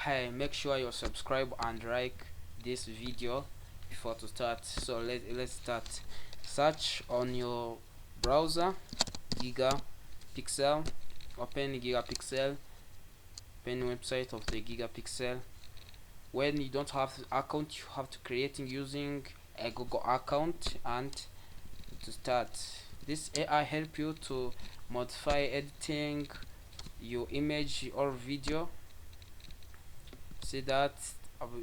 Hey, make sure you subscribe and like this video before to start. So let's start. Search on your browser Gigapixel. Open Gigapixel. Open website of the Gigapixel. When you don't have account, you have to creating using a Google account. And to start, this AI help you to modify editing your image or video. See that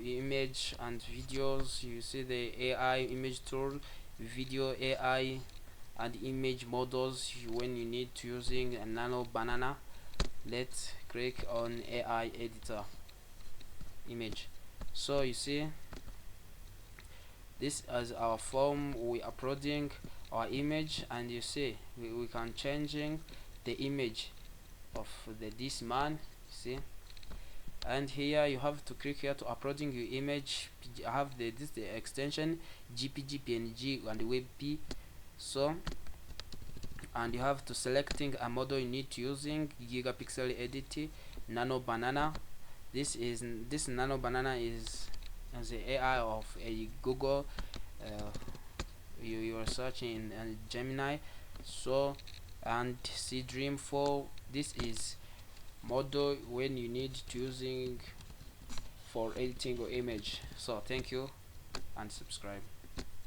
image and videos, you see the AI image tool, video AI and image models. When you need to using a nano banana, let's click on AI editor image. So you see this as our form, we uploading our image, and you see we can changing the image of this man, see. And here you have to click here to uploading your image. I have the extension GPG, PNG and WebP. So, and you have to selecting a model you need to using Gigapixel edit nano banana. This nano banana is the AI of a Google. You are searching in Gemini. So, and see Dream 4, this is model when you need to using for editing your image. So thank you and subscribe.